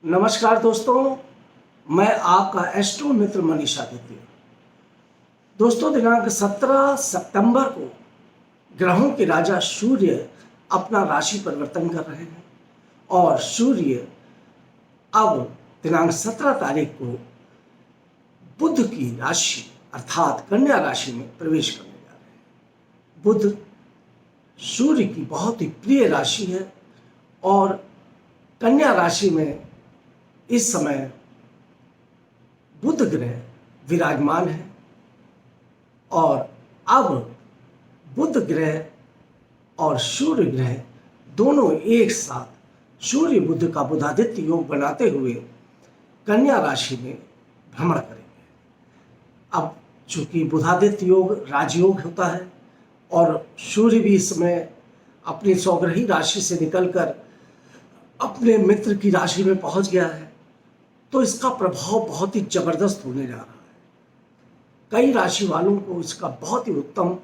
नमस्कार दोस्तों, मैं आपका एस्ट्रो मित्र मनीष आदित्य। दोस्तों, दिनांक 17 सितंबर को ग्रहों के राजा सूर्य अपना राशि परिवर्तन कर रहे हैं और सूर्य अब दिनांक 17 तारीख को बुध की राशि अर्थात कन्या राशि में प्रवेश करने जा रहे हैं। बुध सूर्य की बहुत ही प्रिय राशि है और कन्या राशि में इस समय बुध ग्रह विराजमान है और अब बुध ग्रह और सूर्य ग्रह दोनों एक साथ सूर्य बुध का बुधादित्य योग बनाते हुए कन्या राशि में भ्रमण करेंगे। अब चूंकि बुधादित्य योग राजयोग होता है और सूर्य भी इस समय अपनी स्वग्रही राशि से निकलकर अपने मित्र की राशि में पहुंच गया है, तो इसका प्रभाव बहुत ही जबरदस्त होने जा रहा है। कई राशि वालों को इसका बहुत ही उत्तम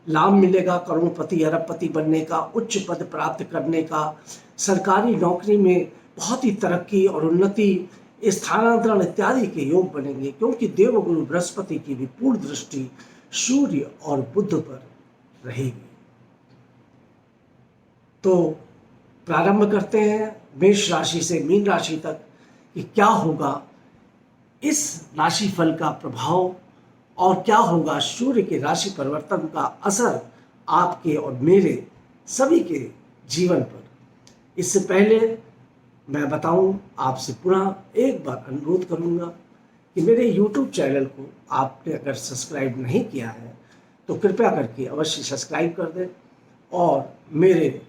लाभ मिलेगा। करोड़पति अरबपति बनने का, उच्च पद प्राप्त करने का, सरकारी नौकरी में बहुत ही तरक्की और उन्नति, स्थानांतरण इत्यादि के योग बनेंगे, क्योंकि देवगुरु बृहस्पति की भी पूर्ण दृष्टि सूर्य और बुध पर रहेगी। तो प्रारंभ करते हैं मेष राशि से मीन राशि तक कि क्या होगा इस राशिफल का प्रभाव और क्या होगा सूर्य के राशि परिवर्तन का असर आपके और मेरे सभी के जीवन पर। इससे पहले मैं बताऊं, आपसे पुनः एक बार अनुरोध करूंगा कि मेरे YouTube चैनल को आपने अगर सब्सक्राइब नहीं किया है तो कृपया करके अवश्य सब्सक्राइब कर दें और मेरे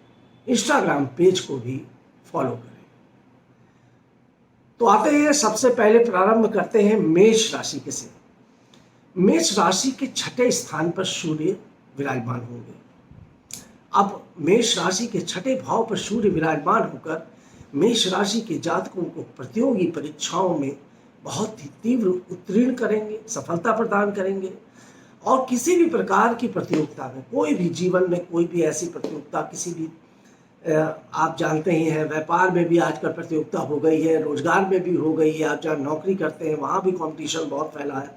इंस्टाग्राम पेज को भी फॉलो करें। तो आते हैं, सबसे पहले प्रारंभ करते हैं मेष राशि के से। मेष राशि के छठे स्थान पर सूर्य विराजमान होंगे। अब मेष राशि के छठे भाव पर सूर्य विराजमान होकर मेष राशि के जातकों को प्रतियोगी परीक्षाओं में बहुत ही तीव्र उत्तीर्ण करेंगे, सफलता प्रदान करेंगे। और किसी भी प्रकार की प्रतियोगिता में, कोई भी जीवन में कोई भी ऐसी प्रतियोगिता, किसी भी आप जानते ही हैं, व्यापार में भी आजकल प्रतियोगिता हो गई है, रोजगार में भी हो गई है। आप जहाँ नौकरी करते हैं वहाँ भी कंपटीशन बहुत फैला है।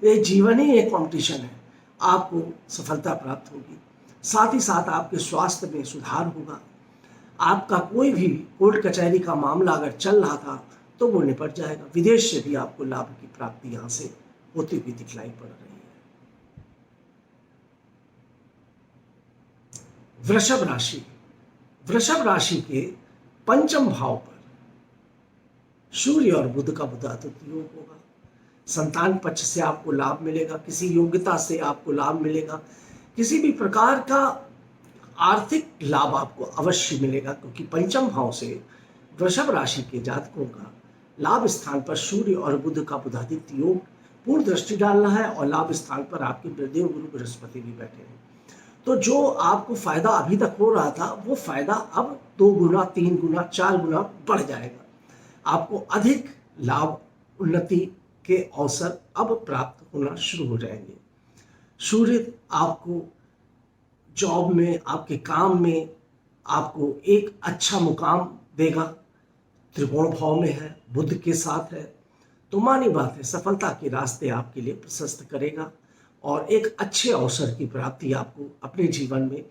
ये जीवन ही एक कंपटीशन है। आपको सफलता प्राप्त होगी, साथ ही साथ आपके स्वास्थ्य में सुधार होगा। आपका कोई भी कोर्ट कचहरी का मामला अगर चल रहा था तो वो निपट जाएगा। विदेश से भी आपको लाभ की प्राप्ति यहाँ से होती हुई दिखलाई पड़ रही है। वृषभ राशि, वृषभ राशि के पंचम भाव पर सूर्य और बुध का बुधादित्य योग होगा। संतान पक्ष से आपको लाभ मिलेगा, किसी योग्यता से आपको लाभ मिलेगा, किसी भी प्रकार का आर्थिक लाभ आपको अवश्य मिलेगा, क्योंकि पंचम भाव से वृषभ राशि के जातकों का लाभ स्थान पर सूर्य और बुध का बुधादित्य योग पूर्ण दृष्टि डालना है और लाभ स्थान पर आपके देव गुरु बृहस्पति भी बैठे हैं। तो जो आपको फायदा अभी तक हो रहा था वो फायदा अब 2 गुना, 3 गुना, 4 गुना बढ़ जाएगा। आपको अधिक लाभ, उन्नति के अवसर अब प्राप्त होना शुरू हो जाएंगे। सूर्य आपको जॉब में, आपके काम में आपको एक अच्छा मुकाम देगा। त्रिकोण भाव में है, बुध के साथ है, तो मानी बात है सफलता के रास्ते आपके लिए प्रशस्त करेगा और एक अच्छे अवसर की प्राप्ति आपको अपने जीवन में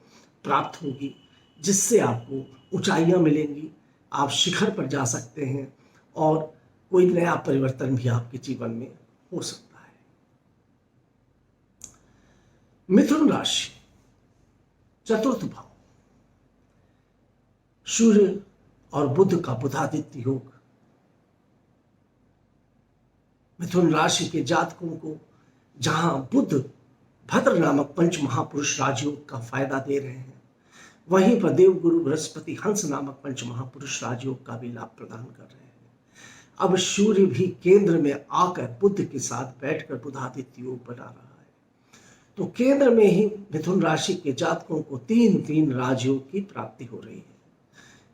प्राप्त होगी, जिससे आपको ऊंचाइयां मिलेंगी, आप शिखर पर जा सकते हैं और कोई नया परिवर्तन भी आपके जीवन में हो सकता है। मिथुन राशि, चतुर्थ भाव, सूर्य और बुध का बुधादित्य योग। मिथुन राशि के जातकों को जहां बुध भद्र नामक पंच महापुरुष राजयोग का फायदा दे रहे हैं, वहीं पर देवगुरु बृहस्पति हंस नामक पंच महापुरुष राजयोग का भी लाभ प्रदान कर रहे हैं। अब सूर्य भी केंद्र में आकर बुध के साथ बैठकर बुधादित्य योग बना रहा है। तो केंद्र में ही मिथुन राशि के जातकों को 3 राजयोग की प्राप्ति हो रही है।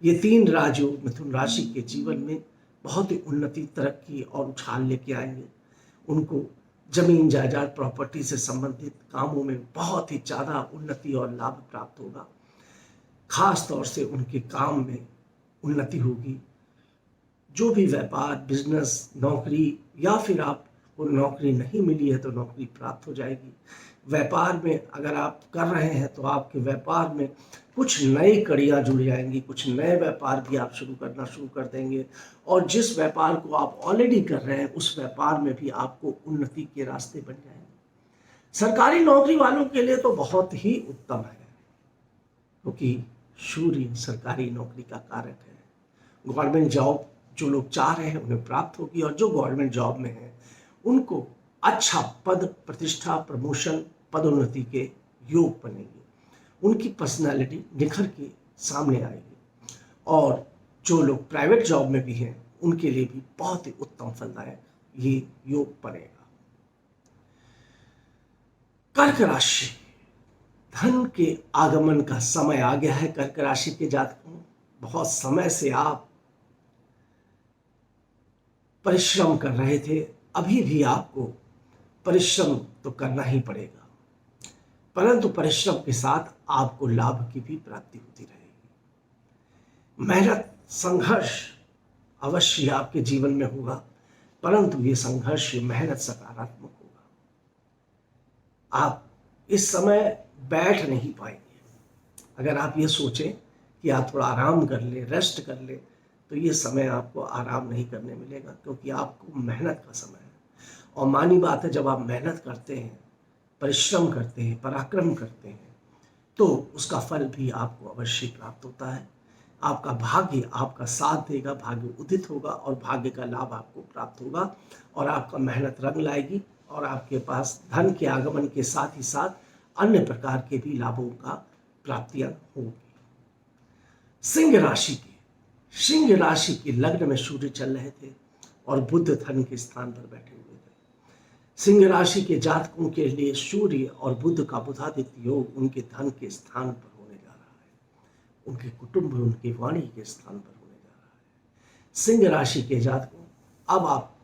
ये 3 राजयोग मिथुन राशि के जीवन में बहुत ही उन्नति, तरक्की और उछाल लेके आएंगे। उनको जमीन जायदाद, प्रॉपर्टी से संबंधित कामों में बहुत ही ज़्यादा उन्नति और लाभ प्राप्त होगा। खास तौर से उनके काम में उन्नति होगी। जो भी व्यापार, बिजनेस, नौकरी या फिर आपको नौकरी नहीं मिली है तो नौकरी प्राप्त हो जाएगी। व्यापार में अगर आप कर रहे हैं तो आपके व्यापार में कुछ नई कड़ियाँ जुड़ जाएंगी, कुछ नए व्यापार भी आप शुरू कर देंगे और जिस व्यापार को आप ऑलरेडी कर रहे हैं उस व्यापार में भी आपको उन्नति के रास्ते बन जाएंगे। सरकारी नौकरी वालों के लिए तो बहुत ही उत्तम है, क्योंकि सूर्य सरकारी नौकरी का कारक है। गवर्नमेंट जॉब जो लोग चाह रहे हैं उन्हें प्राप्त होगी और जो गवर्नमेंट जॉब में है उनको अच्छा पद, प्रतिष्ठा, प्रमोशन, पदोन्नति के योग बनेंगे, उनकी पर्सनालिटी निखर के सामने आएगी। और जो लोग प्राइवेट जॉब में भी हैं उनके लिए भी बहुत ही उत्तम फलदायक ये योग बनेगा। कर्क राशि, धन के आगमन का समय आ गया है। कर्क राशि के जातकों, बहुत समय से आप परिश्रम कर रहे थे, अभी भी आपको परिश्रम तो करना ही पड़ेगा, परंतु परिश्रम के साथ आपको लाभ की भी प्राप्ति होती रहेगी। मेहनत, संघर्ष अवश्य आपके जीवन में होगा, परंतु ये संघर्ष, ये मेहनत सकारात्मक होगा। आप इस समय बैठ नहीं पाएंगे। अगर आप ये सोचें कि आप थोड़ा आराम कर ले, रेस्ट कर ले, तो ये समय आपको आराम नहीं करने मिलेगा, क्योंकि आपको मेहनत का समय है। और मानी बात है, जब आप मेहनत करते हैं, परिश्रम करते हैं, पराक्रम करते हैं, तो उसका फल भी आपको अवश्य प्राप्त होता है। आपका भाग्य आपका साथ देगा, भाग्य उदित होगा और भाग्य का लाभ आपको प्राप्त होगा और आपका मेहनत रंग लाएगी और आपके पास धन के आगमन के साथ ही साथ अन्य प्रकार के भी लाभों का प्राप्तियां होगी। सिंह राशि के लग्न में सूर्य चल रहे थे और बुध धन के स्थान पर बैठे हुए थे। सिंह राशि के जातकों के लिए सूर्य और बुध का बुधादित्य योग उनके धन के स्थान पर होने जा रहा है, उनके कुटुंब, उनके वाणी के स्थान पर होने जा रहा है। सिंह राशि के जातकों, अब आप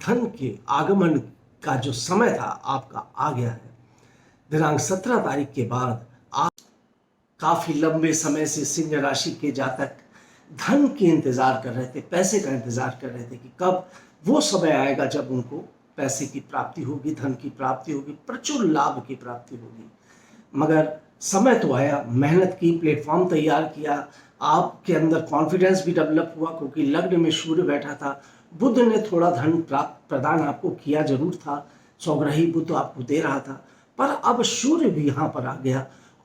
धन के आगमन का जो समय था आपका आ गया है। दिनांक 17 तारीख के बाद आप काफी लंबे समय से सिंह राशि के जातक धन के इंतजार कर रहे थे, पैसे का इंतजार कर रहे थे कि कब वो समय आएगा जब उनको पैसे की प्राप्ति होगी, धन की प्राप्ति होगी, प्रचुर लाभ की प्राप्ति होगी। मगर समय तो आया, मेहनत की, प्लेटफॉर्म तैयार किया, आपके अंदर कॉन्फिडेंस भी डेवलप हुआ, क्योंकि लग्न में सूर्य बैठा था। बुध ने थोड़ा धन प्राप्त प्रदान आपको किया जरूर था, सौग्रही बुध आपको दे रहा था, पर अब सूर्य भी यहाँ पर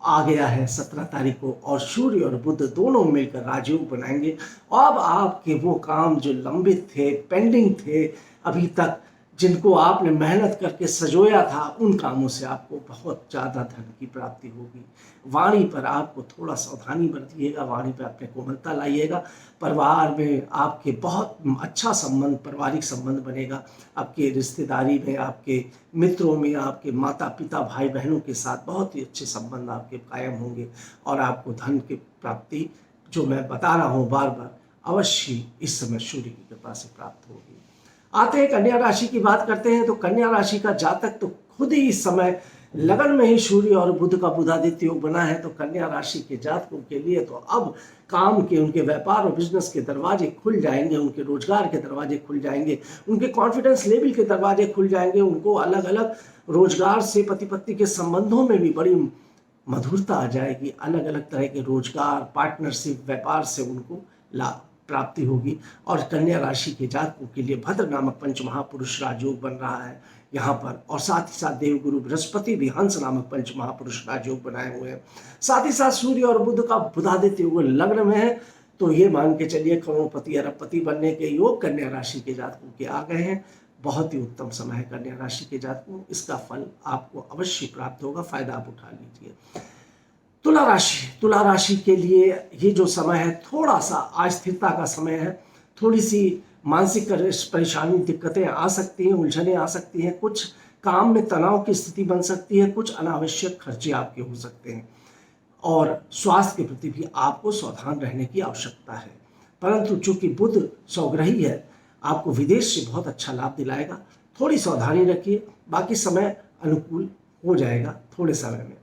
आ गया है 17 तारीख को, और सूर्य और बुध दोनों मिलकर राजयोग बनाएंगे। अब आपके वो काम जो लंबित थे, पेंडिंग थे अभी तक, जिनको आपने मेहनत करके सजोया था, उन कामों से आपको बहुत ज़्यादा धन की प्राप्ति होगी। वाणी पर आपको थोड़ा सावधानी बरतिएगा, वाणी पर अपने कोमलता लाइएगा। परिवार में आपके बहुत अच्छा संबंध, पारिवारिक संबंध बनेगा। आपके रिश्तेदारी में, आपके मित्रों में, आपके माता पिता, भाई बहनों के साथ बहुत ही अच्छे संबंध आपके कायम होंगे और आपको धन की प्राप्ति, जो मैं बता रहा हूँ बार बार, अवश्य इस समय सूर्य की कृपा से प्राप्त होगी। आते हैं कन्या राशि की बात करते हैं। तो कन्या राशि का जातक तो खुद ही इस समय लगन में ही सूर्य और बुध का बुधादित्य योग बना है। तो कन्या राशि के जातकों के लिए तो अब काम के, उनके व्यापार और बिजनेस के दरवाजे खुल जाएंगे, उनके रोजगार के दरवाजे खुल जाएंगे, उनके कॉन्फिडेंस लेवल के दरवाजे खुल जाएंगे। उनको अलग अलग रोजगार से, पति पत्नी के संबंधों में भी बड़ी मधुरता आ जाएगी। अलग अलग तरह के रोजगार, पार्टनरशिप, व्यापार से उनको लाभ प्राप्ति होगी। और कन्या राशि के जातकों के लिए भद्र नामक पंच महापुरुष राजयोग बन रहा है यहाँ पर, और साथ ही साथ देवगुरु बृहस्पति भी हंस नामक पंच महापुरुष राजयोग बनाए हुए हैं। साथ ही साथ सूर्य और बुध का बुधादित्य योग लग्न में है। तो ये मान के चलिए करोड़पति, अरबपति बनने के योग कन्या राशि के जातकों के आ गए हैं। बहुत ही उत्तम समय है कन्या राशि के जातकों, इसका फल आपको अवश्य प्राप्त होगा, फायदा आप उठा लीजिए। तुला राशि के लिए ये जो समय है थोड़ा सा अस्थिरता का समय है। थोड़ी सी मानसिक परेशानी, दिक्कतें आ सकती हैं, उलझनें आ सकती हैं, कुछ काम में तनाव की स्थिति बन सकती है, कुछ अनावश्यक खर्चे आपके हो सकते हैं और स्वास्थ्य के प्रति भी आपको सावधान रहने की आवश्यकता है। परंतु चूंकि बुध सौग्रही है, आपको विदेश से बहुत अच्छा लाभ दिलाएगा। थोड़ी सावधानी रखिए, बाकी समय अनुकूल हो जाएगा थोड़े समय में।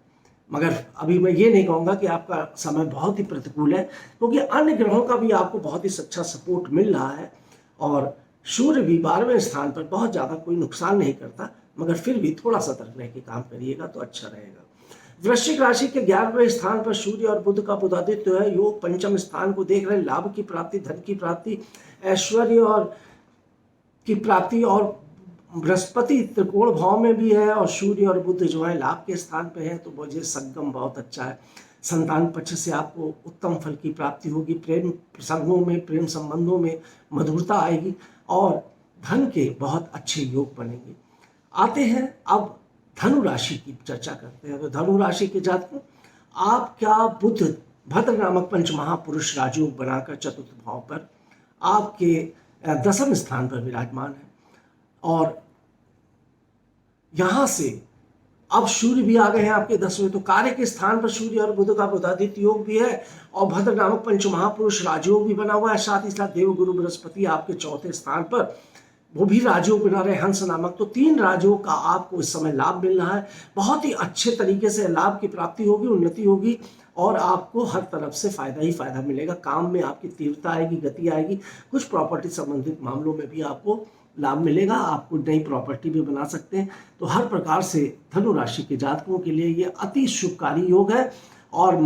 मगर अभी मैं ये नहीं कहूँगा कि आपका समय बहुत ही प्रतिकूल है, क्योंकि अन्य ग्रहों का भी आपको बहुत ही अच्छा सपोर्ट मिल रहा है। और सूर्य भी 12वें स्थान पर बहुत ज़्यादा कोई नुकसान नहीं करता, मगर फिर भी थोड़ा सतर्क रह के काम करिएगा तो अच्छा रहेगा। वृश्चिक राशि के 11वें स्थान पर सूर्य और बुध का बुधादित्य है। योग पंचम स्थान को देख रहे हैं, लाभ की प्राप्ति, धन की प्राप्ति, ऐश्वर्य और की प्राप्ति, और बृहस्पति त्रिकोण भाव में भी है और सूर्य और बुध जो है लाभ के स्थान पे है, तो मुझे संगम बहुत अच्छा है। संतान पक्ष से आपको उत्तम फल की प्राप्ति होगी, प्रेम प्रसंगों में, प्रेम संबंधों में मधुरता आएगी और धन के बहुत अच्छे योग बनेंगे। आते हैं अब धनु राशि की चर्चा करते हैं। तो धनु राशि के जातकों, आपका बुध भद्र नामक पंच महापुरुष राजयोग बनाकर चतुर्थ भाव पर आपके 10वें स्थान पर विराजमान है और यहां से अब सूर्य भी आ गए हैं आपके 10वें, तो कार्य के स्थान पर सूर्य और बुध का बुधादित्य योग भी है और भद्र नामक पंच महापुरुष राजयोग भी बना हुआ है। साथ ही साथ देव गुरु बृहस्पति आपके चौथे स्थान पर वो भी राजयोग बना रहे हंस नामक, तो 3 राजयोग का आपको इस समय लाभ मिल रहा है। बहुत ही अच्छे तरीके से लाभ की प्राप्ति होगी, उन्नति होगी और आपको हर तरफ से फायदा ही फायदा मिलेगा। काम में आपकी तीव्रता आएगी, गति आएगी, कुछ प्रॉपर्टी संबंधित मामलों में भी आपको लाभ मिलेगा, आपको नई प्रॉपर्टी भी बना सकते हैं। तो हर प्रकार से धनु राशि के जातकों के लिए ये अति शुभकारी योग है और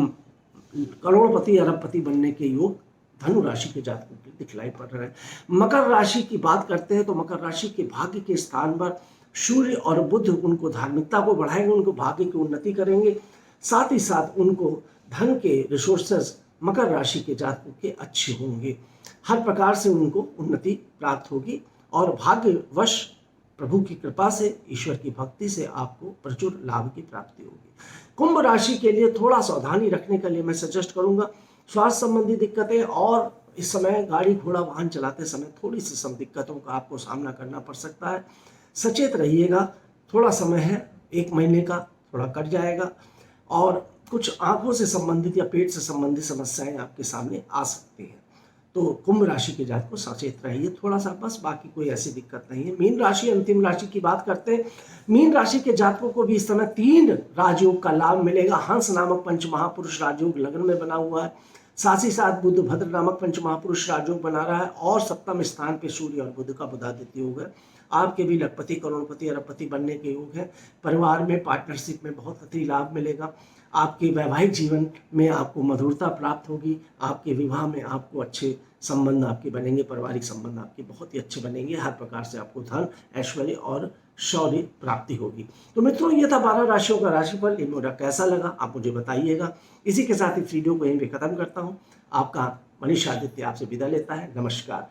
करोड़पति अरबपति बनने के योग धनु राशि के जातकों के दिखलाई पड़ रहे हैं। मकर राशि की बात करते हैं तो मकर राशि के भाग्य के स्थान पर सूर्य और बुध उनको धार्मिकता को बढ़ाएंगे, उनको भाग्य की उन्नति करेंगे, साथ ही साथ उनको धन के रिसोर्सेज मकर राशि के जातकों के अच्छे होंगे। हर प्रकार से उनको उन्नति प्राप्त होगी और भाग्यवश प्रभु की कृपा से, ईश्वर की भक्ति से आपको प्रचुर लाभ की प्राप्ति होगी। कुंभ राशि के लिए थोड़ा सावधानी रखने के लिए मैं सजेस्ट करूंगा। स्वास्थ्य संबंधी दिक्कतें और इस समय गाड़ी घोड़ा वाहन चलाते समय थोड़ी सी सब दिक्कतों का आपको सामना करना पड़ सकता है। सचेत रहिएगा, थोड़ा समय है, 1 महीने का, थोड़ा कट जाएगा और कुछ आंखों से संबंधित या पेट से संबंधित समस्याएं आपके सामने आ सकती हैं। तो कुंभ राशि के जातकों सचेत रहिए थोड़ा सा, बस, बाकी कोई ऐसी दिक्कत नहीं है। मीन राशि, अंतिम राशि की बात करते हैं। मीन राशि के जातकों को भी इस समय 3 राजयोग का लाभ मिलेगा। हंस नामक पंच महापुरुष राजयोग लग्न में बना हुआ है, साथ ही साथ बुध भद्र नामक पंच महापुरुष राजयोग बना रहा है और 7वें स्थान पे सूर्य और बुध का बुधादित्य योग है। आपके भी लखपति, करोड़पति, अरबपति बनने के योग है। परिवार में, पार्टनरशिप में बहुत अति लाभ मिलेगा। आपके वैवाहिक जीवन में आपको मधुरता प्राप्त होगी, आपके विवाह में आपको अच्छे संबंध आपके बनेंगे, पारिवारिक संबंध आपके बहुत ही अच्छे बनेंगे। हर प्रकार से आपको धन, ऐश्वर्य और शौर्य प्राप्ति होगी। तो मित्रों, ये था 12 राशियों का राशिफल। ये मेरा कैसा लगा आप मुझे बताइएगा। इसी के साथ इस वीडियो को यहीं पे खत्म करता हूँ। आपका मनीष आदित्य आपसे विदा लेता है। नमस्कार।